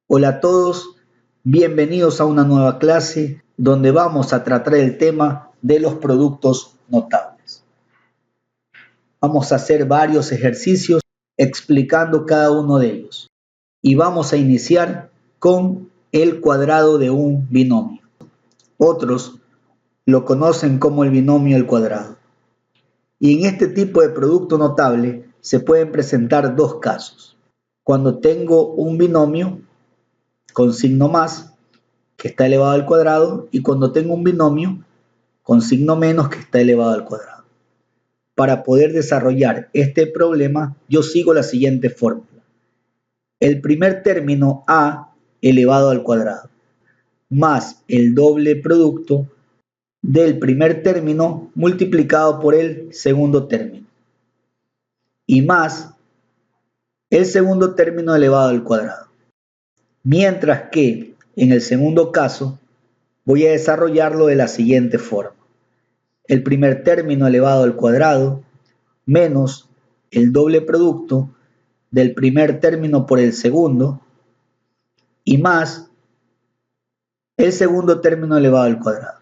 Hola a todos, bienvenidos a una nueva clase donde vamos a tratar el tema de los productos notables. Vamos a hacer varios ejercicios explicando cada uno de ellos y vamos a iniciar con el cuadrado de un binomio. Otros lo conocen como el binomio al cuadrado. Y en este tipo de producto notable se pueden presentar dos casos. Cuando tengo un binomio con signo más, que está elevado al cuadrado, y cuando tengo un binomio con signo menos, que está elevado al cuadrado. Para poder desarrollar este problema, yo sigo la siguiente fórmula. El primer término a elevado al cuadrado más el doble producto del primer término multiplicado por el segundo término y más el segundo término elevado al cuadrado. Mientras que en el segundo caso voy a desarrollarlo de la siguiente forma. El primer término elevado al cuadrado menos el doble producto del primer término por el segundo y más el segundo término elevado al cuadrado.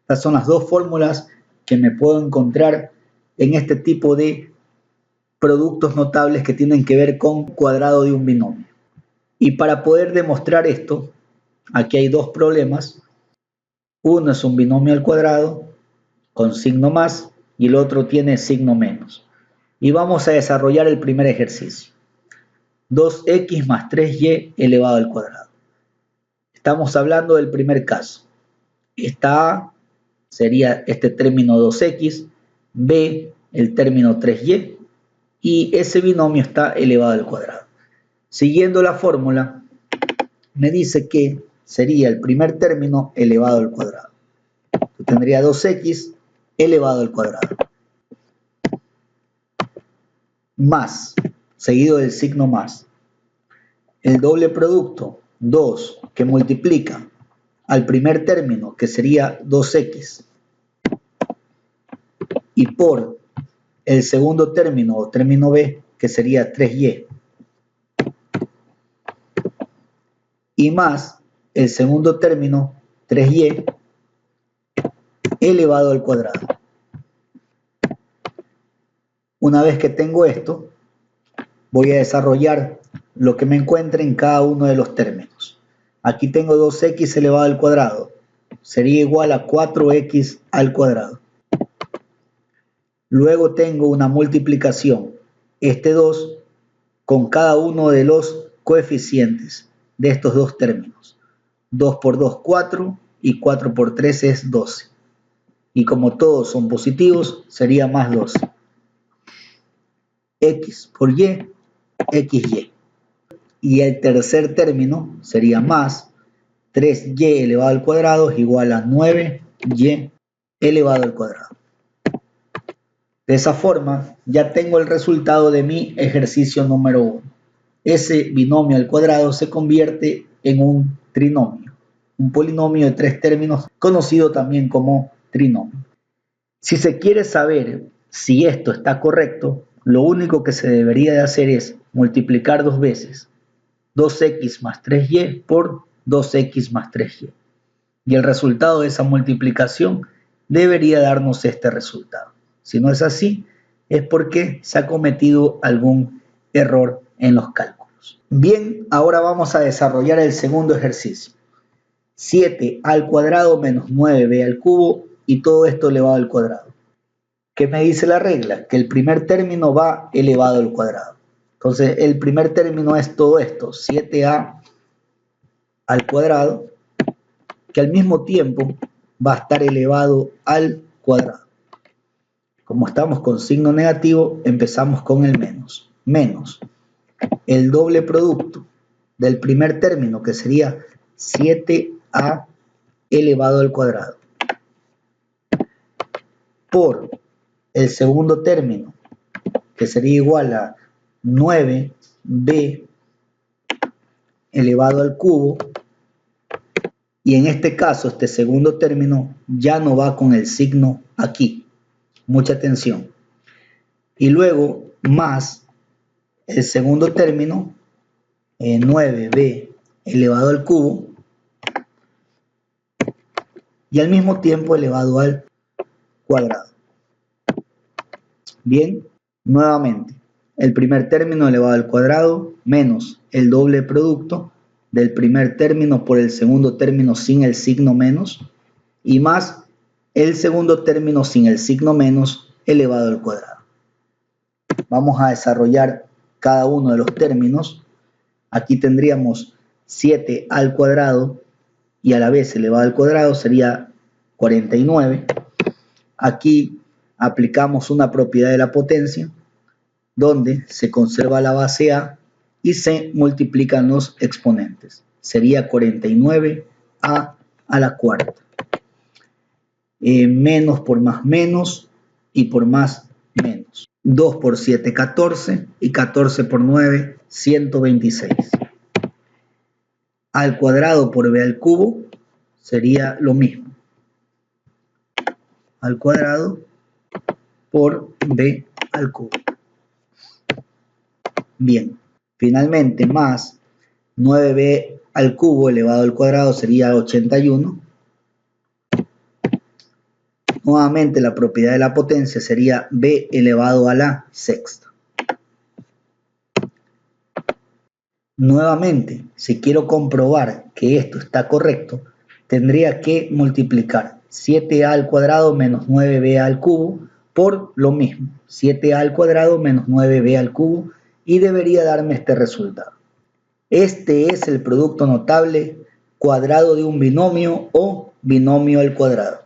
Estas son las dos fórmulas que me puedo encontrar en este tipo de productos notables que tienen que ver con cuadrado de un binomio. Y para poder demostrar esto, aquí hay dos problemas. Uno es un binomio al cuadrado con signo más y el otro tiene signo menos. Y vamos a desarrollar el primer ejercicio. 2x más 3y elevado al cuadrado. Estamos hablando del primer caso. Esta a sería este término 2x, b el término 3y y ese binomio está elevado al cuadrado. Siguiendo la fórmula, me dice que sería el primer término elevado al cuadrado. Yo tendría 2x elevado al cuadrado. Más, seguido del signo más. El doble producto, 2, que multiplica al primer término, que sería 2x, y por el segundo término, o término b, que sería 3y, y más el segundo término, 3y, elevado al cuadrado. Una vez que tengo esto, voy a desarrollar lo que me encuentre en cada uno de los términos. Aquí tengo 2x elevado al cuadrado. Sería igual a 4x al cuadrado. Luego tengo una multiplicación, este 2, con cada uno de los coeficientes de estos dos términos. 2 por 2, 4, y 4 por 3 es 12. Y como todos son positivos, sería más 12. X por y, xy. Y el tercer término sería más 3y elevado al cuadrado es igual a 9y elevado al cuadrado. De esa forma, ya tengo el resultado de mi ejercicio número 1. Ese binomio al cuadrado se convierte en un trinomio, un polinomio de 3 términos, conocido también como trinomio. Si se quiere saber si esto está correcto, lo único que se debería de hacer es multiplicar dos veces 2x más 3y por 2x más 3y. Y el resultado de esa multiplicación debería darnos este resultado. Si no es así, es porque se ha cometido algún error en los cálculos. Bien, ahora vamos a desarrollar el segundo ejercicio. 7 al cuadrado menos 9b al cubo y todo esto elevado al cuadrado. ¿Qué me dice la regla? Que el primer término va elevado al cuadrado. Entonces, el primer término es todo esto, 7a al cuadrado, que al mismo tiempo va a estar elevado al cuadrado. Como estamos con signo negativo, empezamos con el menos. Menos el doble producto del primer término, que sería 7a elevado al cuadrado, por el segundo término, que sería igual a 9b elevado al cubo, y en este caso este segundo término ya no va con el signo aquí. Mucha atención. Y luego más el segundo término, 9b elevado al cubo y al mismo tiempo elevado al cuadrado. Bien, nuevamente, el primer término elevado al cuadrado menos el doble producto del primer término por el segundo término sin el signo menos y más el segundo término sin el signo menos elevado al cuadrado. Vamos a desarrollar cada uno de los términos. Aquí tendríamos 7 al cuadrado y a la vez elevado al cuadrado sería 49. Aquí aplicamos una propiedad de la potencia donde se conserva la base A y se multiplican los exponentes. Sería 49a a la cuarta. Menos por más menos y por más menos. 2 por 7, 14 y 14 por 9, 126. Al cuadrado por b al cubo sería lo mismo. Al cuadrado por b al cubo. Bien, finalmente más 9b al cubo elevado al cuadrado sería 81. Nuevamente la propiedad de la potencia sería b elevado a la sexta. Nuevamente, si quiero comprobar que esto está correcto, tendría que multiplicar 7a al cuadrado menos 9b al cubo por lo mismo, 7a al cuadrado menos 9b al cubo, y debería darme este resultado. Este es el producto notable cuadrado de un binomio o binomio al cuadrado.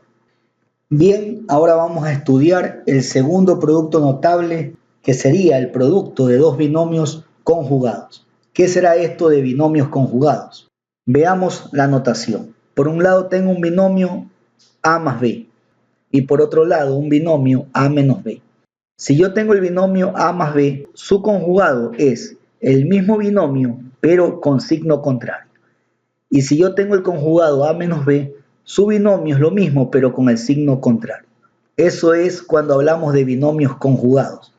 Bien, ahora vamos a estudiar el segundo producto notable, que sería el producto de dos binomios conjugados. ¿Qué será esto de binomios conjugados? Veamos la notación. Por un lado tengo un binomio a más b y por otro lado un binomio a menos b. Si yo tengo el binomio a más b, su conjugado es el mismo binomio pero con signo contrario. Y si yo tengo el conjugado a menos b, su binomio es lo mismo pero con el signo contrario. Eso es cuando hablamos de binomios conjugados.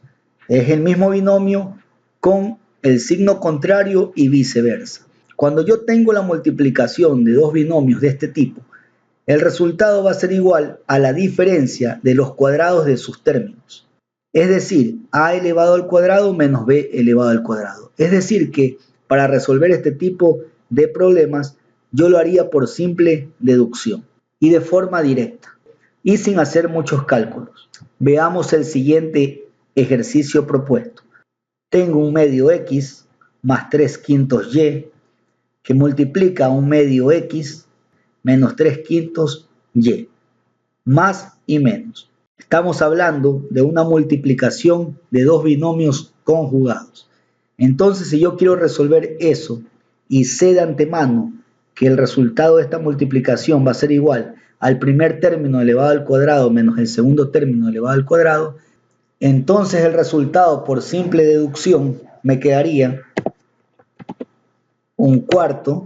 Es el mismo binomio con el signo contrario y viceversa. Cuando yo tengo la multiplicación de dos binomios de este tipo, el resultado va a ser igual a la diferencia de los cuadrados de sus términos. Es decir, a elevado al cuadrado menos b elevado al cuadrado. Es decir que para resolver este tipo de problemas, yo lo haría por simple deducción y de forma directa y sin hacer muchos cálculos. Veamos el siguiente ejercicio propuesto. Tengo un medio x más 3 quintos y que multiplica un medio x menos 3 quintos y, más y menos. Estamos hablando de una multiplicación de dos binomios conjugados. Entonces, si yo quiero resolver eso y sé de antemano que el resultado de esta multiplicación va a ser igual al primer término elevado al cuadrado menos el segundo término elevado al cuadrado, entonces el resultado por simple deducción me quedaría un cuarto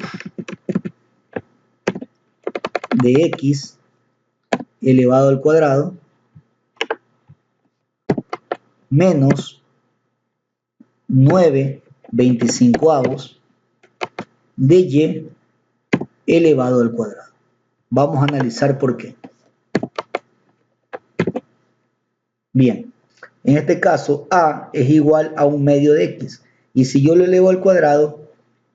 de x elevado al cuadrado menos 9/25 de y elevado al cuadrado. Vamos a analizar por qué. Bien, en este caso a es igual a un medio de x y si yo lo elevo al cuadrado,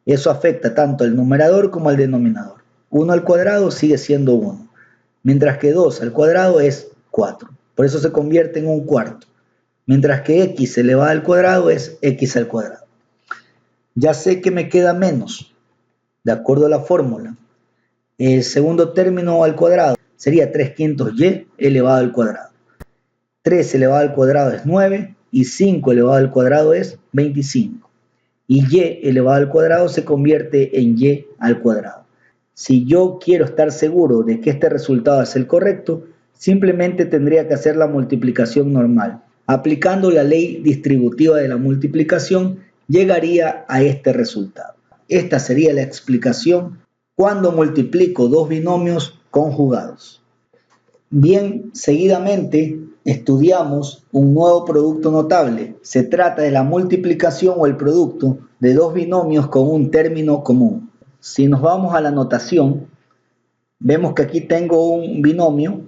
eso afecta tanto al numerador como al denominador. 1 al cuadrado sigue siendo 1, mientras que 2 al cuadrado es 4. Por eso se convierte en un cuarto. Mientras que x elevado al cuadrado es x al cuadrado. Ya sé que me queda menos, de acuerdo a la fórmula. El segundo término al cuadrado sería 3 quintos y elevado al cuadrado. 3 elevado al cuadrado es 9 y 5 elevado al cuadrado es 25. Y y elevado al cuadrado se convierte en y al cuadrado. Si yo quiero estar seguro de que este resultado es el correcto, simplemente tendría que hacer la multiplicación normal. Aplicando la ley distributiva de la multiplicación, llegaría a este resultado. Esta sería la explicación cuando multiplico dos binomios conjugados. Bien, seguidamente estudiamos un nuevo producto notable. Se trata de la multiplicación o el producto de dos binomios con un término común. Si nos vamos a la notación, vemos que aquí tengo un binomio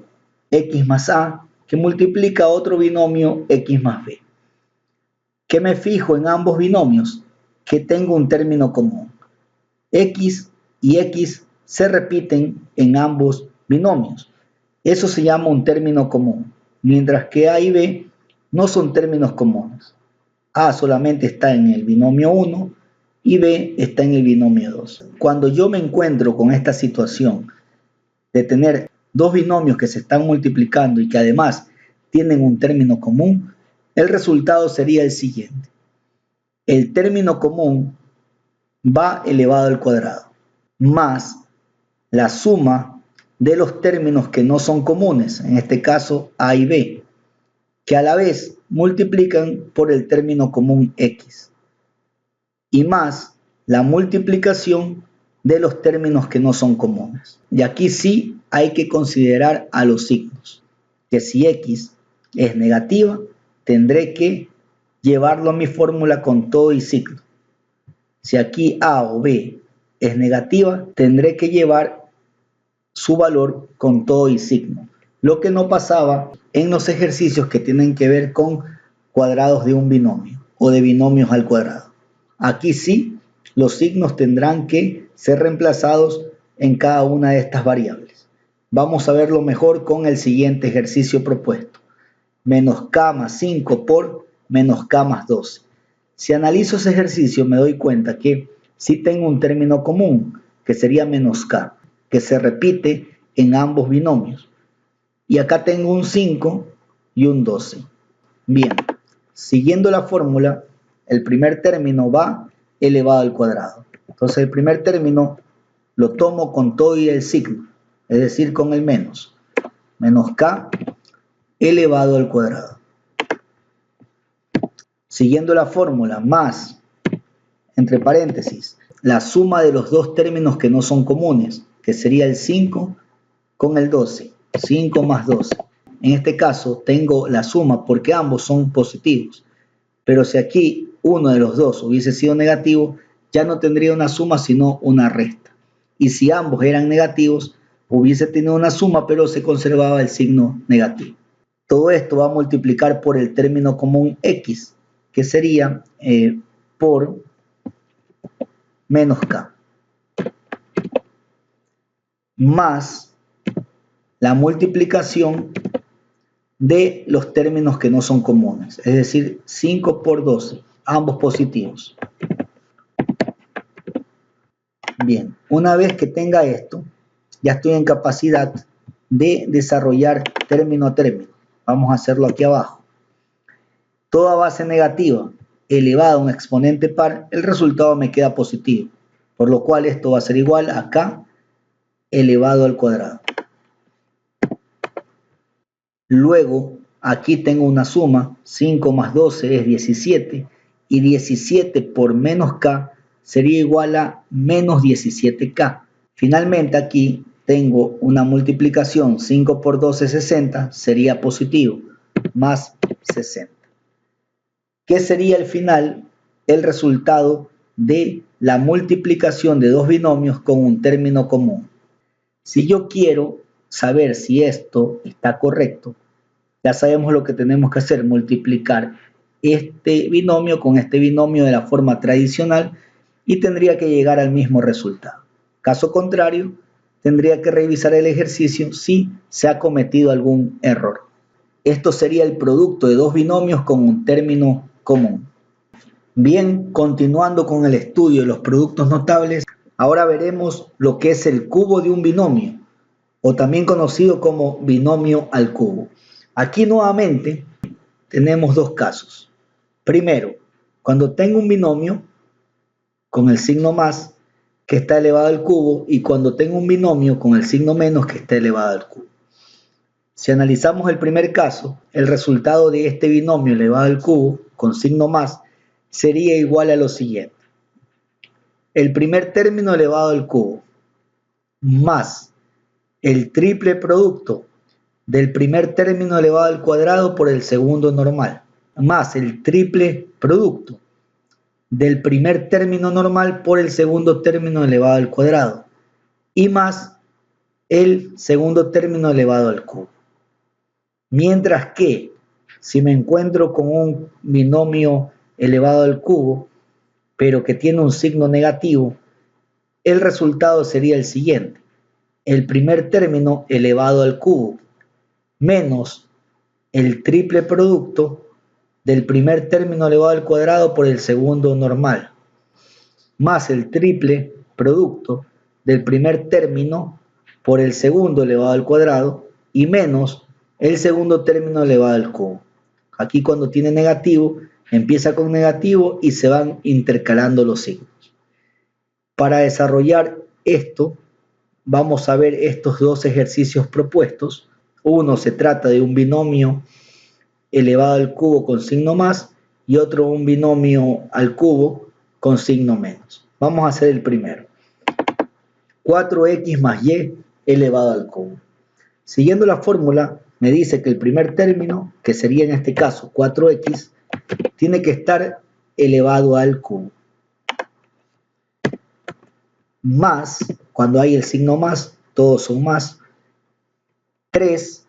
x más a que multiplica otro binomio x más b. ¿Qué me fijo en ambos binomios? Que tengo un término común. X y x se repiten en ambos binomios. Eso se llama un término común, mientras que a y b no son términos comunes. A solamente está en el binomio 1 y b está en el binomio 2. Cuando yo me encuentro con esta situación de tener dos binomios que se están multiplicando y que además tienen un término común, el resultado sería el siguiente. El término común va elevado al cuadrado, más la suma de los términos que no son comunes, en este caso a y b, que a la vez multiplican por el término común x, y más la multiplicación de los términos que no son comunes. Y aquí sí hay que considerar a los signos, que si x es negativa, tendré que llevarlo a mi fórmula con todo y signo. Si aquí a o b es negativa, tendré que llevar su valor con todo y signo, lo que no pasaba en los ejercicios que tienen que ver con cuadrados de un binomio o de binomios al cuadrado. Aquí sí, los signos tendrán que ser reemplazados en cada una de estas variables. Vamos a verlo mejor con el siguiente ejercicio propuesto. Menos k más 5 por menos k más 12. Si analizo ese ejercicio me doy cuenta que sí tengo un término común, que sería menos k, que se repite en ambos binomios. Y acá tengo un 5 y un 12. Bien, siguiendo la fórmula, el primer término va elevado al cuadrado. Entonces el primer término lo tomo con todo y el signo, es decir, con el menos. Menos k elevado al cuadrado. Siguiendo la fórmula, más, entre paréntesis, la suma de los dos términos que no son comunes, que sería el 5 con el 12. 5 más 12. En este caso tengo la suma porque ambos son positivos. Pero si aquí uno de los dos hubiese sido negativo, ya no tendría una suma sino una resta. Y si ambos eran negativos, hubiese tenido una suma pero se conservaba el signo negativo. Todo esto va a multiplicar por el término común x, que sería por menos k, más la multiplicación de los términos que no son comunes, es decir, 5 por 12, ambos positivos. Bien, una vez que tenga esto, ya estoy en capacidad de desarrollar término a término. Vamos a hacerlo aquí abajo. Toda base negativa elevada a un exponente par, el resultado me queda positivo, por lo cual esto va a ser igual a k elevado al cuadrado. Luego, aquí tengo una suma, 5 más 12 es 17, y 17 por menos k sería igual a menos 17k. Finalmente aquí tengo una multiplicación, 5 por 12 es 60, sería positivo, más 60. ¿Qué sería al final el resultado de la multiplicación de dos binomios con un término común? Si yo quiero saber si esto está correcto, ya sabemos lo que tenemos que hacer, multiplicar este binomio con este binomio de la forma tradicional y tendría que llegar al mismo resultado. Caso contrario, tendría que revisar el ejercicio si se ha cometido algún error. Esto sería el producto de dos binomios con un término común. Bien, continuando con el estudio de los productos notables, ahora veremos lo que es el cubo de un binomio, o también conocido como binomio al cubo. Aquí nuevamente tenemos dos casos. Primero, cuando tengo un binomio con el signo más que está elevado al cubo y cuando tengo un binomio con el signo menos que está elevado al cubo. Si analizamos el primer caso, el resultado de este binomio elevado al cubo con signo más sería igual a lo siguiente. El primer término elevado al cubo más el triple producto del primer término elevado al cuadrado por el segundo normal, más el triple producto del primer término normal por el segundo término elevado al cuadrado y más el segundo término elevado al cubo. Mientras que si me encuentro con un binomio elevado al cubo, pero que tiene un signo negativo, el resultado sería el siguiente: el primer término elevado al cubo menos el triple producto del primer término elevado al cuadrado por el segundo normal, más el triple producto del primer término por el segundo elevado al cuadrado y menos el segundo término elevado al cubo. Aquí cuando tiene negativo, empieza con negativo y se van intercalando los signos. Para desarrollar esto, vamos a ver estos dos ejercicios propuestos. Uno se trata de un binomio elevado al cubo con signo más y otro un binomio al cubo con signo menos. Vamos a hacer el primero. 4x más y elevado al cubo. Siguiendo la fórmula, me dice que el primer término, que sería en este caso 4x, tiene que estar elevado al cubo. Más, cuando hay el signo más, todos son más, 3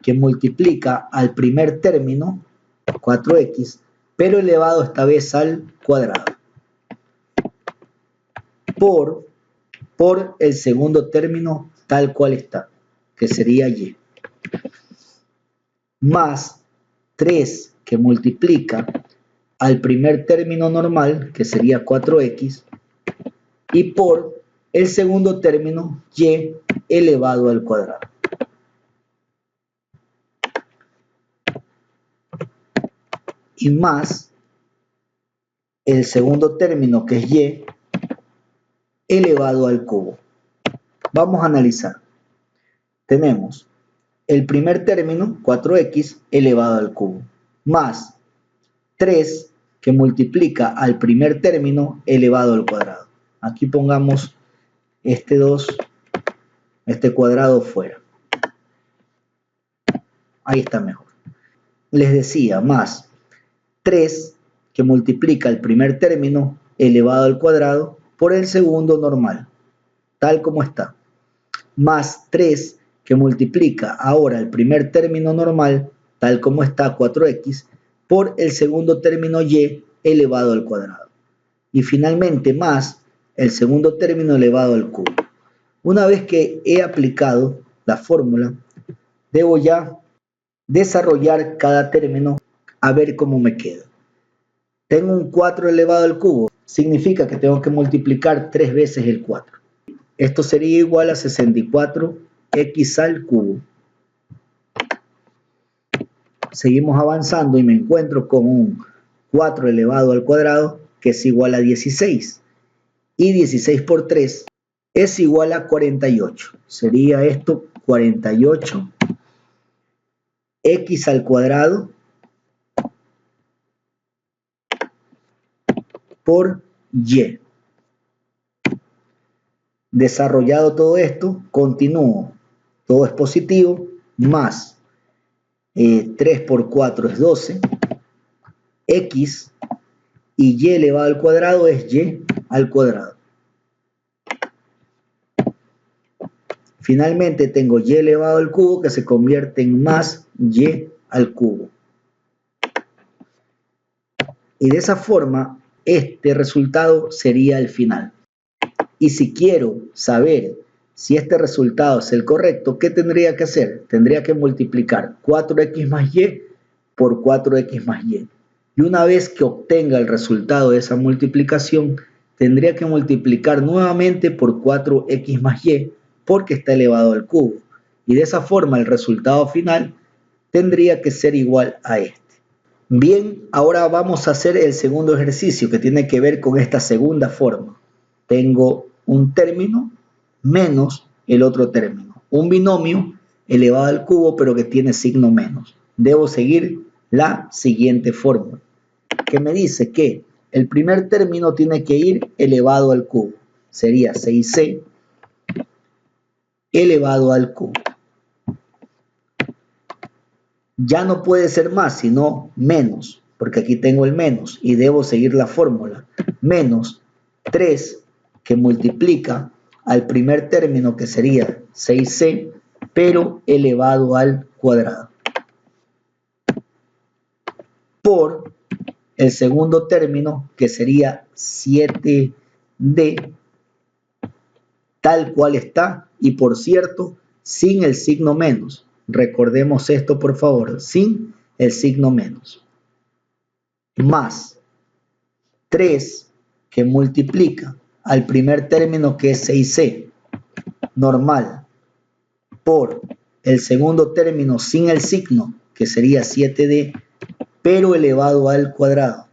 que multiplica al primer término, 4x, pero elevado esta vez al cuadrado, por el segundo término tal cual está, que sería y, más 3 que multiplica al primer término normal, que sería 4x, y por el segundo término y elevado al cuadrado. Y más el segundo término, que es y elevado al cubo. Vamos a analizar. Tenemos el primer término, 4x elevado al cubo, más 3 que multiplica al primer término elevado al cuadrado. Aquí pongamos este 2, este cuadrado fuera. Ahí está mejor. Les decía, más 3 que multiplica el primer término elevado al cuadrado por el segundo normal, tal como está, más 3 que multiplica ahora el primer término normal, tal como está, 4x, por el segundo término y elevado al cuadrado. Y finalmente más el segundo término elevado al cubo. Una vez que he aplicado la fórmula, debo ya desarrollar cada término a ver cómo me queda. Tengo un 4 elevado al cubo, significa que tengo que multiplicar 3 veces el 4. Esto sería igual a 64x al cubo. Seguimos avanzando y me encuentro con un 4 elevado al cuadrado que es igual a 16. Y 16 por 3 es igual a 48. Sería esto 48 x al cuadrado por y. Desarrollado todo esto, continúo. Todo es positivo, más 3 por 4 es 12, x y y elevado al cuadrado es y al cuadrado. Finalmente tengo y elevado al cubo que se convierte en más y al cubo. Y de esa forma, este resultado sería el final. Y si quiero saber si este resultado es el correcto, ¿qué tendría que hacer? Tendría que multiplicar 4x más y por 4x más y. Y una vez que obtenga el resultado de esa multiplicación, tendría que multiplicar nuevamente por 4x más y, porque está elevado al cubo. Y de esa forma el resultado final tendría que ser igual a este. Bien, ahora vamos a hacer el segundo ejercicio que tiene que ver con esta segunda forma. Tengo un término menos el otro término. Un binomio elevado al cubo pero que tiene signo menos. Debo seguir la siguiente fórmula, que me dice que el primer término tiene que ir elevado al cubo. Sería 6c elevado al cubo. Ya no puede ser más, sino menos. porque aquí tengo el menos y debo seguir la fórmula, menos 3 que multiplica al primer término que sería 6c, pero elevado al cuadrado, por el segundo término que sería 7d, tal cual está, y por cierto, sin el signo menos. Recordemos esto, por favor, sin el signo menos. Más 3 que multiplica al primer término que es 6c, normal, por el segundo término sin el signo, que sería 7d, pero elevado al cuadrado.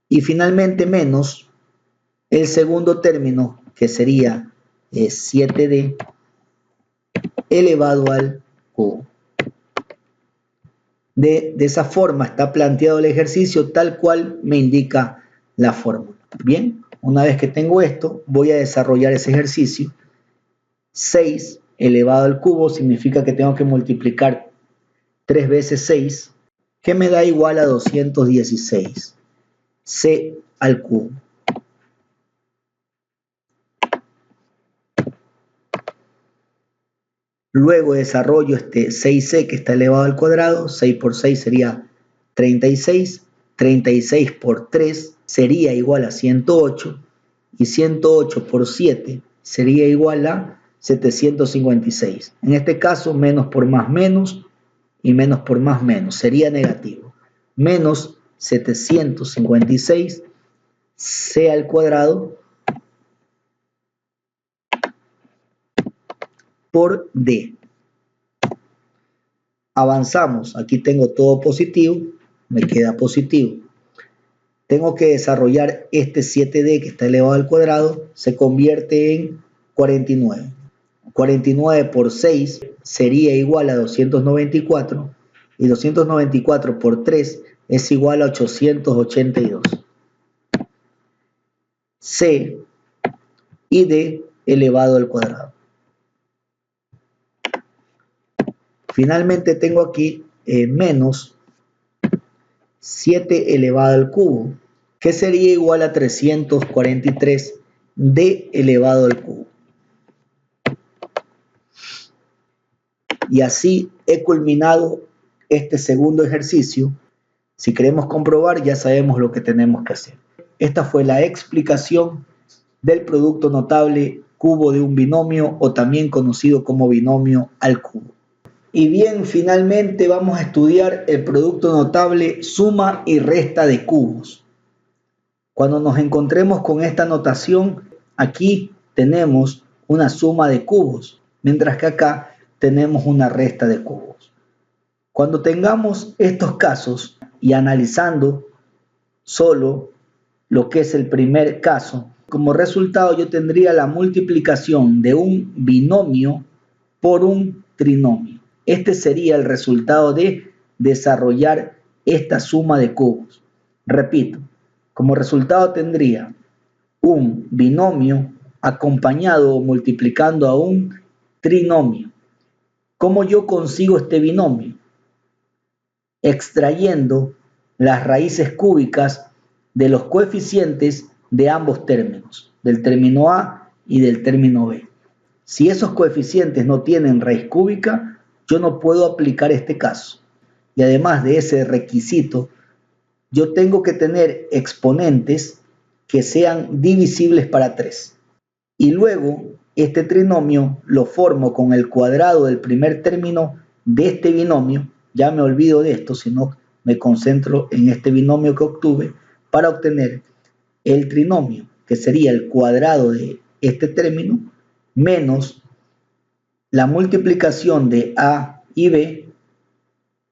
Y finalmente menos el segundo término, que sería 7d, elevado al cubo. De esa forma está planteado el ejercicio tal cual me indica la fórmula. Bien, una vez que tengo esto, voy a desarrollar ese ejercicio. 6 elevado al cubo significa que tengo que multiplicar 3 veces 6, que me da igual a 216. C al cubo. Luego desarrollo este 6c que está elevado al cuadrado. 6 por 6 sería 36. 36 por 3 sería igual a 108. Y 108 por 7 sería igual a 756. En este caso, menos por más menos y menos por más menos. Sería negativo. Menos 756 c al cuadrado por d. Avanzamos, aquí tengo todo positivo, me queda positivo. Tengo que desarrollar este 7d que está elevado al cuadrado, se convierte en 49. 49 por 6 sería igual a 294 y 294 por 3 es igual a 882. C y d elevado al cuadrado. Finalmente tengo aquí menos 7 elevado al cubo, que sería igual a 343 d elevado al cubo. Y así he culminado este segundo ejercicio. Si queremos comprobar, ya sabemos lo que tenemos que hacer. Esta fue la explicación del producto notable cubo de un binomio, o también conocido como binomio al cubo. Y bien, finalmente vamos a estudiar el producto notable suma y resta de cubos. Cuando nos encontremos con esta notación, aquí tenemos una suma de cubos, mientras que acá tenemos una resta de cubos. Cuando tengamos estos casos y analizando solo lo que es el primer caso, como resultado yo tendría la multiplicación de un binomio por un trinomio. Este sería el resultado de desarrollar esta suma de cubos. Repito, como resultado tendría un binomio acompañado o multiplicando a un trinomio. ¿Cómo yo consigo este binomio? Extrayendo las raíces cúbicas de los coeficientes de ambos términos, del término A y del término B. Si esos coeficientes no tienen raíz cúbica, yo no puedo aplicar este caso. Y además de ese requisito, yo tengo que tener exponentes que sean divisibles para 3. Y luego, este trinomio lo formo con el cuadrado del primer término de este binomio. Ya me olvido de esto, sino me concentro en este binomio que obtuve para obtener el trinomio, que sería el cuadrado de este término menos la multiplicación de A y B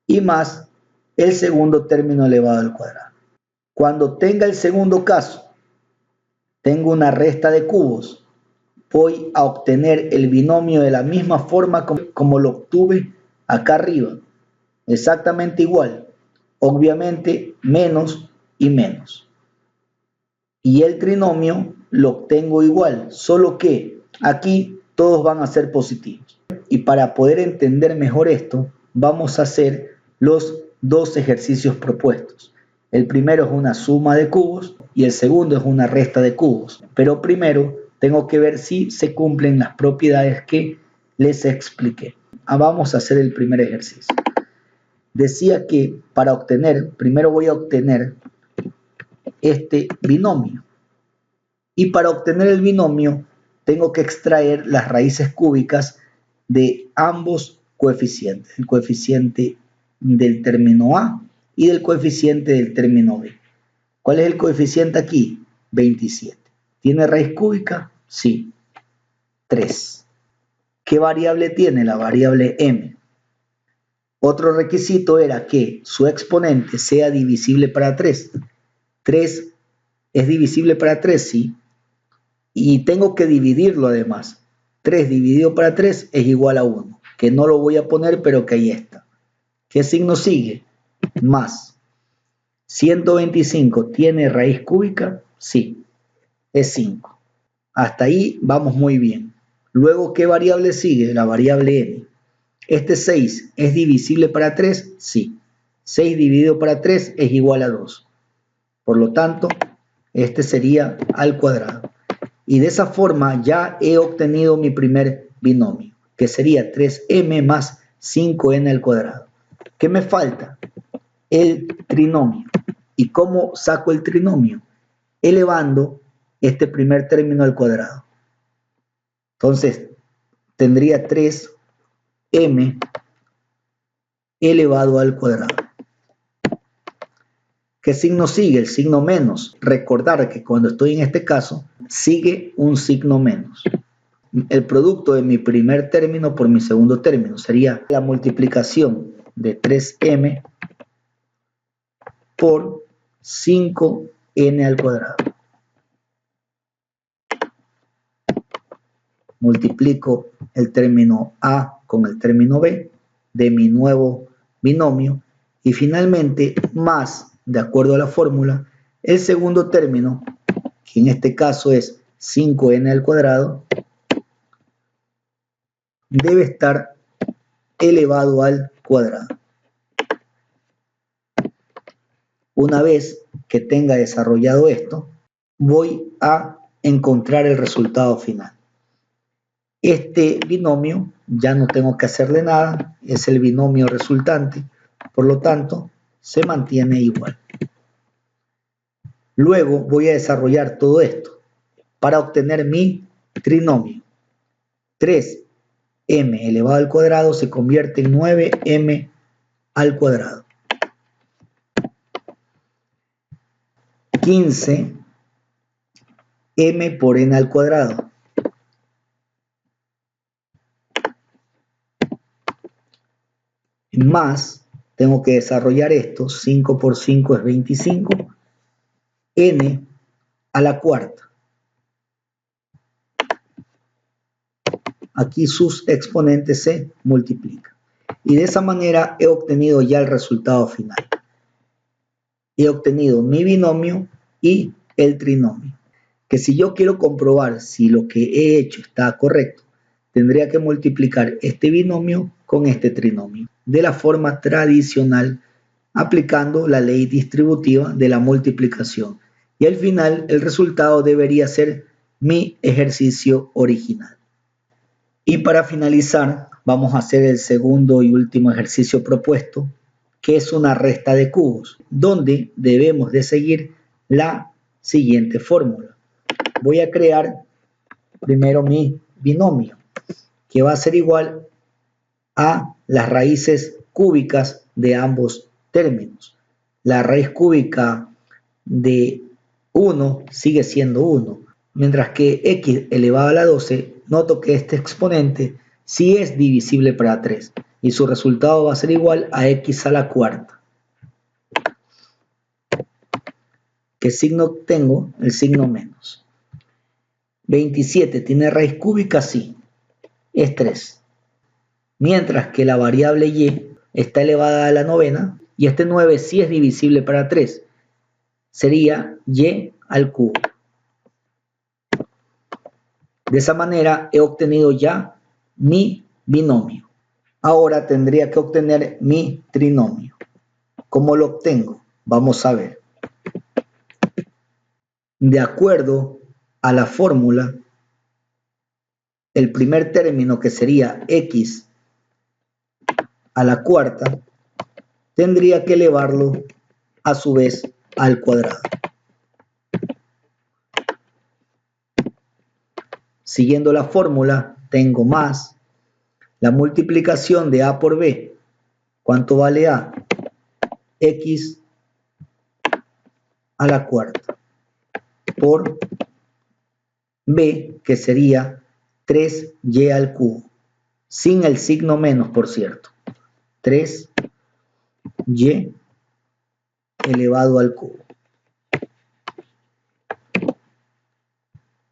y más el segundo término elevado al cuadrado. Cuando tenga el segundo caso, tengo una resta de cubos, voy a obtener el binomio de la misma forma como lo obtuve acá arriba, exactamente igual, obviamente menos y menos. Y el trinomio lo obtengo igual, solo que aquí todos van a ser positivos. Y para poder entender mejor esto, vamos a hacer los dos ejercicios propuestos. El primero es una suma de cubos y el segundo es una resta de cubos. Pero primero tengo que ver si se cumplen las propiedades que les expliqué. Vamos a hacer el primer ejercicio. Decía que para obtener, primero voy a obtener este binomio. Y para obtener el binomio tengo que extraer las raíces cúbicas de ambos coeficientes. El coeficiente del término A y del coeficiente del término B. ¿Cuál es el coeficiente aquí? 27. ¿Tiene raíz cúbica? Sí. 3. ¿Qué variable tiene? La variable m. Otro requisito era que su exponente sea divisible para 3. 3 es divisible para 3, sí. Y tengo que dividirlo además. 3 dividido para 3 es igual a 1. Que no lo voy a poner, pero que ahí está. ¿Qué signo sigue? Más. 125 tiene raíz cúbica, sí, es 5. Hasta ahí vamos muy bien. Luego, ¿qué variable sigue? La variable n. Este 6 es divisible para 3, sí. 6 dividido para 3 es igual a 2. Por lo tanto, este sería al cuadrado. Y de esa forma ya he obtenido mi primer binomio, que sería 3m más 5n al cuadrado. ¿Qué me falta? El trinomio. ¿Y cómo saco el trinomio? Elevando este primer término al cuadrado. Entonces, tendría 3m elevado al cuadrado. ¿Qué signo sigue? El signo menos. Recordar que cuando estoy en este caso, sigue un signo menos. El producto de mi primer término por mi segundo término sería la multiplicación de 3m por 5n al cuadrado. Multiplico el término A con el término B de mi nuevo binomio y finalmente más, de acuerdo a la fórmula, el segundo término, que en este caso es 5n al cuadrado, debe estar elevado al cuadrado. Una vez que tenga desarrollado esto, voy a encontrar el resultado final. Este binomio ya no tengo que hacerle nada, es el binomio resultante, por lo tanto se mantiene igual. Luego voy a desarrollar todo esto para obtener mi trinomio. 3m elevado al cuadrado se convierte en 9m al cuadrado. 15m por n al cuadrado. Más, tengo que desarrollar esto, 5 por 5 es 25, n a la cuarta. Aquí sus exponentes se multiplican. Y de esa manera he obtenido ya el resultado final. He obtenido mi binomio y el trinomio. Que si yo quiero comprobar si lo que he hecho está correcto, tendría que multiplicar este binomio con este trinomio, de la forma tradicional, aplicando la ley distributiva de la multiplicación. Y al final el resultado debería ser mi ejercicio original. Y para finalizar, vamos a hacer el segundo y último ejercicio propuesto, que es una resta de cubos, donde debemos de seguir la siguiente fórmula. Voy a crear primero mi binomio, que va a ser igual a las raíces cúbicas de ambos términos. La raíz cúbica de 1 sigue siendo 1, mientras que x elevado a la 12, noto que este exponente sí es divisible para 3 y su resultado va a ser igual a x a la cuarta. ¿Qué signo tengo? El signo menos. 27 tiene raíz cúbica, sí, es 3. Mientras que la variable y está elevada a la novena y este 9 sí es divisible para 3. Sería y al cubo. De esa manera he obtenido ya mi binomio. Ahora tendría que obtener mi trinomio. ¿Cómo lo obtengo? Vamos a ver. De acuerdo a la fórmula, el primer término, que sería x a la cuarta, tendría que elevarlo a su vez al cuadrado. Siguiendo la fórmula, tengo más la multiplicación de a por b. ¿Cuánto vale a? X a la cuarta por b, que sería 3y al cubo, sin el signo menos, por cierto. 3y elevado al cubo.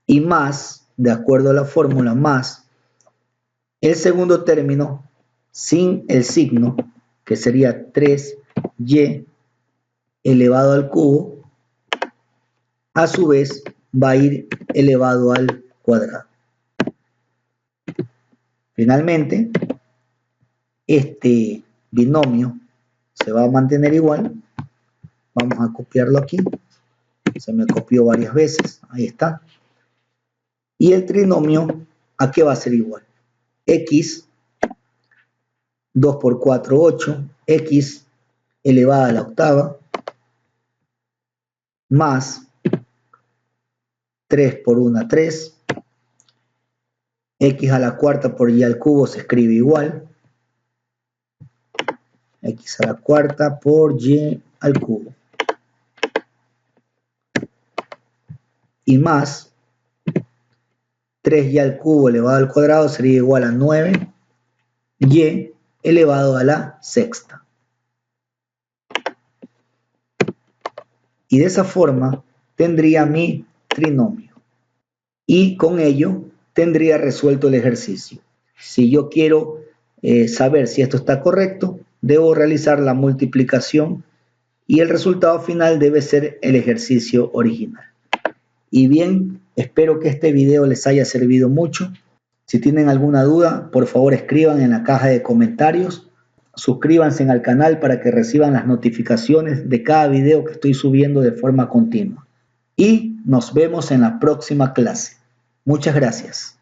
Y más, de acuerdo a la fórmula, más el segundo término sin el signo, que sería 3y elevado al cubo, a su vez va a ir elevado al cuadrado. Finalmente, este binomio se va a mantener igual. Vamos a copiarlo aquí. Se me copió varias veces. Ahí está. Y el trinomio, ¿a qué va a ser igual? X, 2 por 4, 8. X elevada a la octava, más 3 por 1, 3. X a la cuarta por y al cubo se escribe igual. X a la cuarta por y al cubo. Y más 3y al cubo elevado al cuadrado sería igual a 9y elevado a la sexta. Y de esa forma tendría mi trinomio. Y con ello tendría resuelto el ejercicio. Si yo quiero saber si esto está correcto, debo realizar la multiplicación y el resultado final debe ser el ejercicio original. Y bien, espero que este video les haya servido mucho. Si tienen alguna duda, por favor escriban en la caja de comentarios. Suscríbanse al canal para que reciban las notificaciones de cada video que estoy subiendo de forma continua. Y nos vemos en la próxima clase. Muchas gracias.